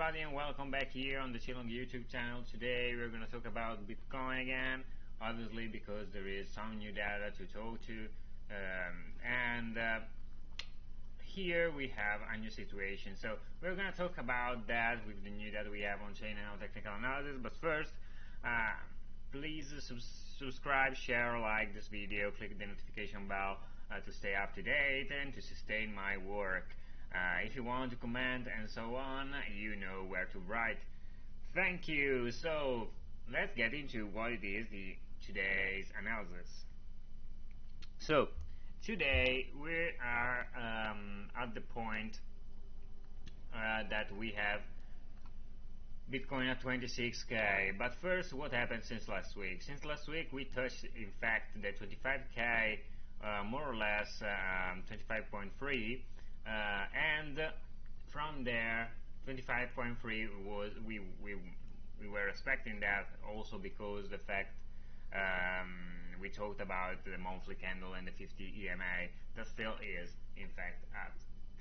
everybody, and welcome back here on the ChainLog YouTube channel. Today we're going to talk about Bitcoin again, obviously because there is some new data to talk to, and here we have a new situation. So we're going to talk about that with the new data we have on chain and technical analysis. But first, please subscribe, share, like this video, click the notification bell to stay up to date and to sustain my work. If you want to comment and so on, you know where to write. Thank you. So let's get into what it is today's analysis. So today we are at the point that we have Bitcoin at 26k. But first, what happened since last week? Since last week we touched, in fact, the 25k, more or less 25.3. And from there 25.3 was we were expecting that, also because the fact we talked about the monthly candle and the 50 EMA that still is in fact at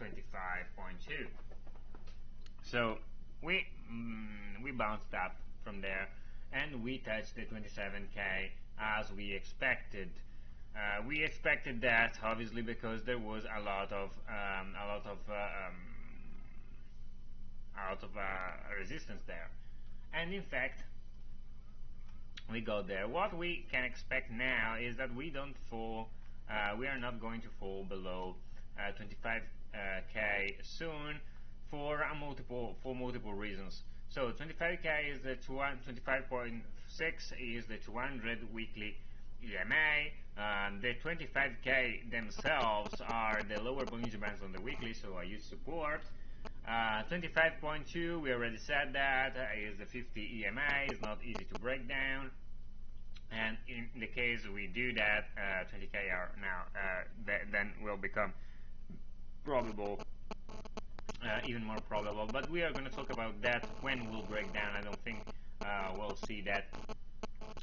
25.2. So we bounced up from there and we touched the 27k as we expected. We expected that, obviously, because there was a lot of resistance there, and in fact we got there. What we can expect now is that we don't fall. We are not going to fall below 25k soon for multiple reasons. So 25k is the 25.6 is the 200 weekly EMA. The 25k themselves are the lower Bollinger Bands on the weekly, so I use support. 25.2, we already said that, is the 50 EMA. It's not easy to break down, and in the case we do that, 20k are now then will become probable, even more probable. But we are going to talk about that when we'll break down. I don't think we'll see that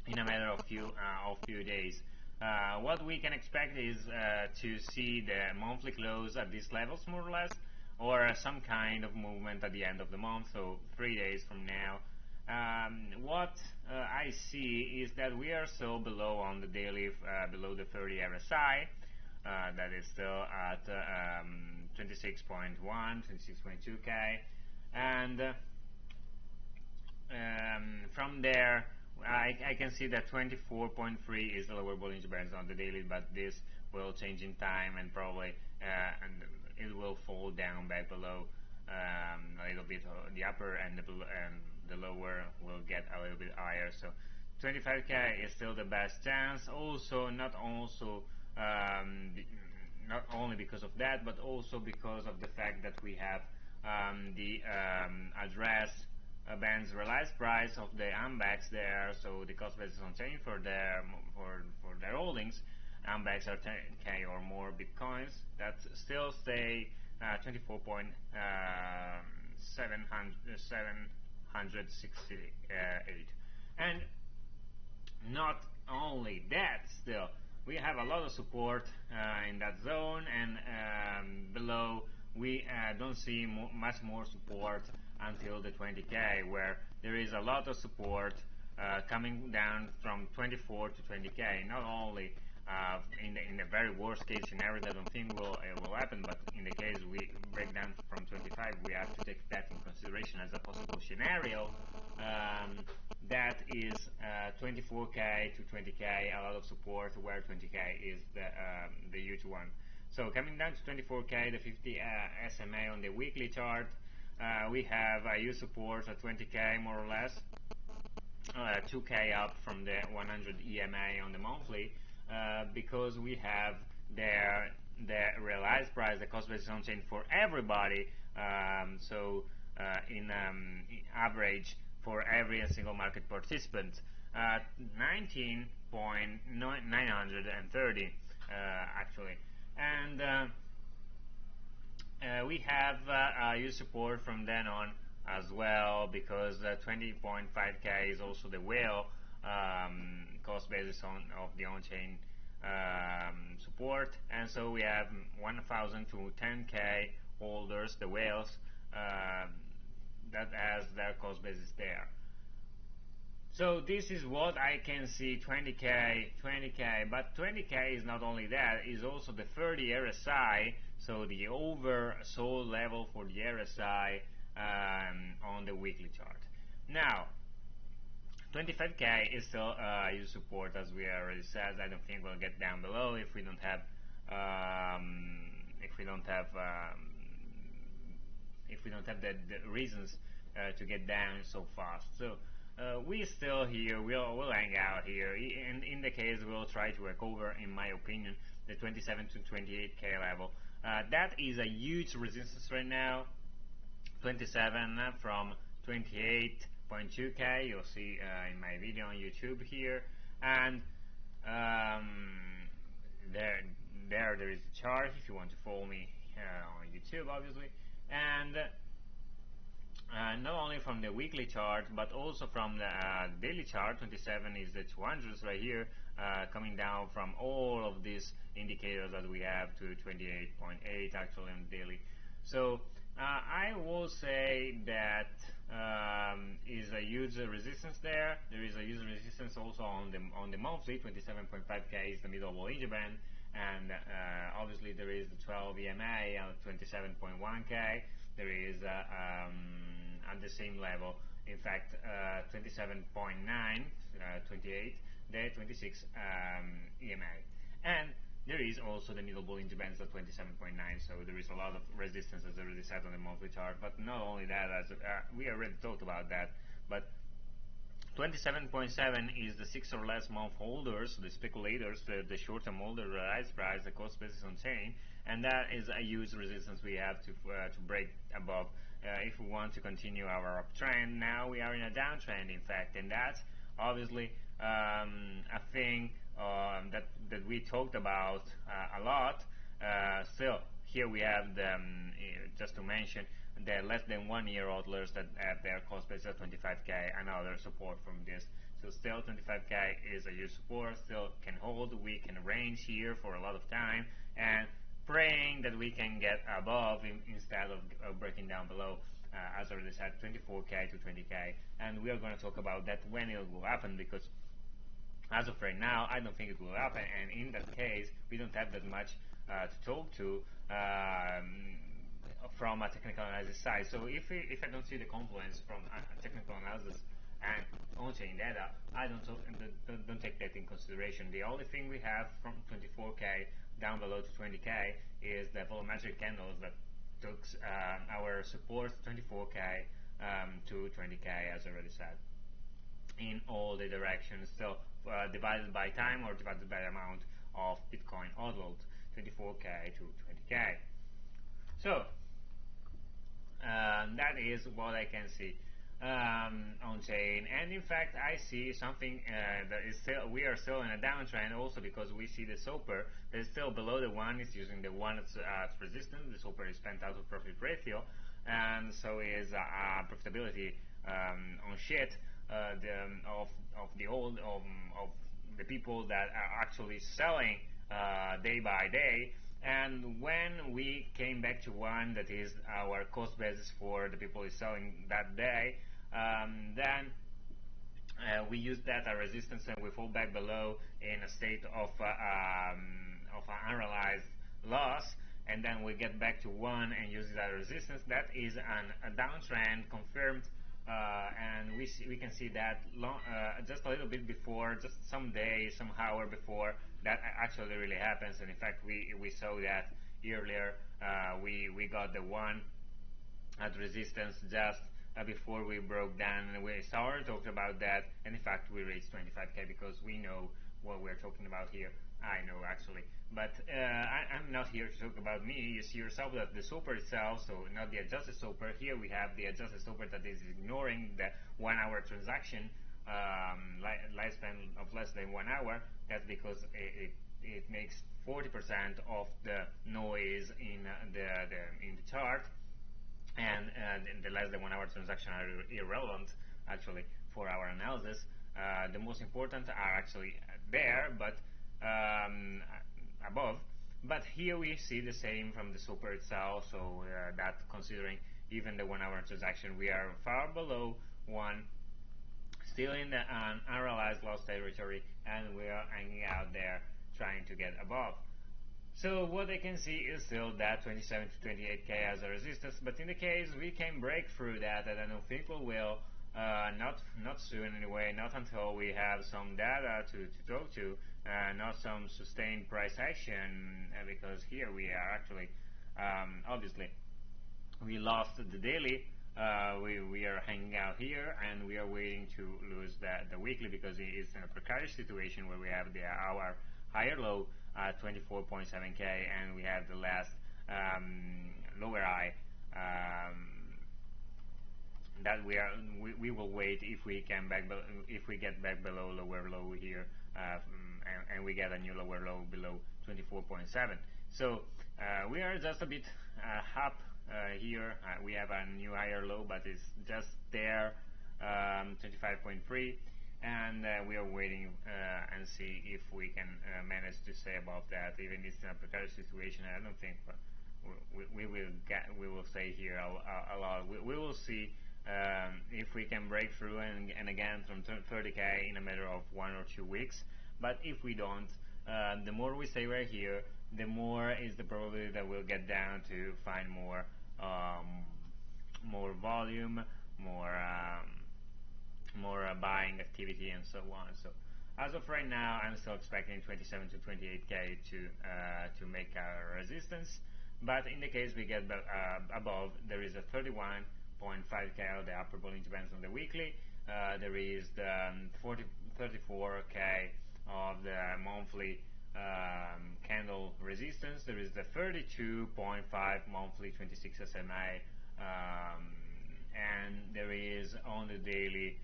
in a matter of few days. What we can expect is to see the monthly close at these levels, more or less, or some kind of movement at the end of the month, so 3 days from now. What I see is that we are still below on the daily, below the 30 RSI. That is still at 26.1, 26.2k, and from there I can see that 24.3 is the lower Bollinger Bands on the daily, but this will change in time, and probably and it will fall down back below a little bit. The upper and the lower will get a little bit higher. So 25k is still the best chance. Also, not only because of that, but also because of the fact that we have the address bands realized price of the AMBAX there, so the cost basis on chain for their holdings. AMBAX are 10k or more bitcoins that still stay 24.768, and not only that, still we have a lot of support in that zone, and below we don't see much more support until the 20k, where there is a lot of support coming down from 24 to 20k. Not only in the very worst case scenario that I don't think will happen, but in the case we break down from 25, we have to take that in consideration as a possible scenario. That is 24k to 20k, a lot of support, where 20k is the huge one. So coming down to 24k, the 50 SMA on the weekly chart, we have a huge support at 20k, more or less, 2k up from the 100 EMA on the monthly, because we have the realized price, the cost basis on chain for everybody, so in average for every single market participant, 19.930 actually, and we have huge support from then on as well, because 20.5k is also the whale cost basis of the on-chain support, and so we have 1,000 to 10k holders, the whales, that that has their cost basis there. So this is what I can see, 20k, but 20k is not only that, is also the 30 RSI, so the oversold level for the RSI on the weekly chart. Now, 25k is still use support, as we already said. I don't think we'll get down below if we don't have the reasons to get down so fast. So we still here, we'll hang out here, and in the case we'll try to recover, in my opinion, the 27 to 28k level. That is a huge resistance right now. 27 from 28.2k, you'll see in my video on YouTube here, and there is a chart if you want to follow me on YouTube, obviously. And not only from the weekly chart but also from the daily chart. 27 is the 200s right here, coming down from all of these indicators that we have to 28.8 actually on the daily. So I will say that is a huge resistance there. There is a huge resistance also on the monthly. 27.5k is the middle Bollinger Band, and obviously there is the 12 EMA at 27.1k. There is at the same level, in fact, 27.9, 28, the 26 EMA, and there is also the middle Bollinger Bands at 27.9. So there is a lot of resistance, as I already said, on the monthly chart. But not only that, as we already talked about that, but 27.7 is the 6 or less month holders, the speculators, the short-term holder, the rise price, the cost basis on chain, and that is a huge resistance we have to break above if we want to continue our uptrend. Now we are in a downtrend, in fact, and that's obviously a thing that we talked about a lot. Still, here we have the just to mention the less than 1 year hodlers that have their cost base at 25k, another support from this. So still 25k is a huge support, still can hold. We can range here for a lot of time and praying that we can get above instead of breaking down below. As I already said, 24k to 20k, and we are going to talk about that when it will happen, because as of right now I don't think it will happen, and in that case we don't have that much to talk to from a technical analysis side. So if I don't see the confluence from a technical analysis and on-chain data, I don't take that in consideration. The only thing we have from 24k down below to 20k is the volumetric candles that took our support 24k to 20k, as I already said, in all the directions, still divided by time or divided by the amount of Bitcoin hodled, 24k to 20k. So that is what I can see on chain, and in fact I see something that is still, we are still in a downtrend, also because we see the SOPR that is still below the 1, is using the 1 as resistance. The SOPR is spent out of profit ratio, and so is profitability on shit of the people that are actually selling day by day. And when we came back to 1, that is our cost basis for the people who are selling that day, then we use that as resistance, and we fall back below in a state of unrealized loss, and then we get back to 1 and use that resistance. That is a downtrend confirmed, and we can see that just a little bit before, just some day, some hour before that actually really happens. And in fact we saw that earlier. We got the 1 at resistance just before we broke down, and we started talking about that, and in fact we reached 25k, because we know what we're talking about here. I know actually, but I'm not here to talk about me. You see yourself that the SOPR itself, so not the adjusted SOPR. Here we have the adjusted SOPR that is ignoring the 1 hour transaction lifespan of less than 1 hour. That's because it makes 40% of the noise in the chart, and the less than 1 hour transaction are irrelevant actually for our analysis. The most important are actually there, but above. But here we see the same from the SOPR itself, so that considering even the 1 hour transaction. We are far below 1, still in the unrealized loss territory, and we are hanging out there trying to get above. So what I can see is still that 27 to 28k as a resistance, but in the case we can break through that, and I don't think we will, not soon anyway, not until we have some data to talk to, not some sustained price action, because here we are actually, obviously, we lost the daily. We are hanging out here, and we are waiting to lose the weekly, because it's in a precarious situation where we have our higher low at 24.7k, and we have the last lower high that we will wait if we can if we get back below lower low here, and we get a new lower low below 24.7. So we are just a bit up here. We have a new higher low, but it's just there, 25.3, and we are waiting and see if we can manage to stay above that. Even if it's in a precarious situation, I don't think we will stay here a lot. We will see if we can break through and again from 30k in a matter of 1 or 2 weeks. But if we don't, the more we stay right here, the more is the probability that we'll get down to find more volume, more buying activity, and so on. So as of right now, I'm still expecting 27 to 28k to make our resistance. But in the case we get above, there is a 31.5k of the upper Bollinger Bands on the weekly. There is the 34k of the monthly candle resistance. There is the 32.5 monthly 26 SMA, and there is on the daily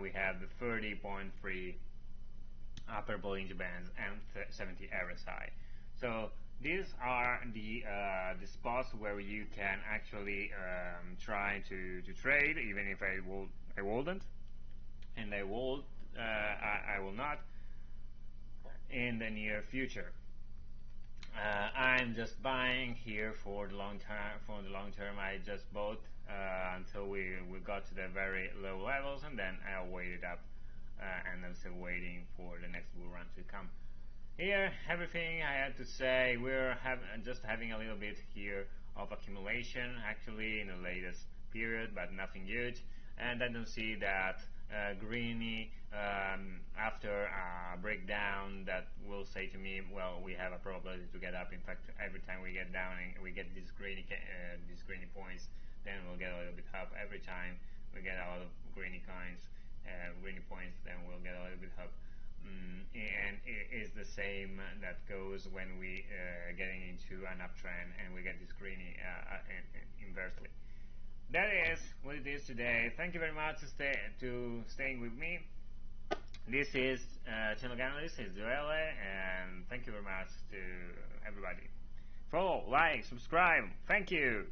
we have the 30.3 upper Bollinger Bands and 70 RSI. So these are the spots where you can actually try to trade, even if I wouldn't, and I will not in the near future. I'm just buying here for the long term. I just bought until we got to the very low levels, and then I waited up, and I'm still waiting for the next bull run to come. Here, everything I had to say. We're just having a little bit here of accumulation actually in the latest period, but nothing huge. And I don't see that greeny after a breakdown that will say to me, well, we have a probability to get up. In fact, every time we get down and we get these greeny points, then we'll get a little bit up. Every time we get a lot of greeny points, then we'll get a little bit up. And it is the same that goes when we getting into an uptrend and we get this greeny inversely. That is what it is today. Thank you very much to staying with me. This is ChainLog Analyst, it's Joelle, and thank you very much to everybody. Follow, like, subscribe. Thank you.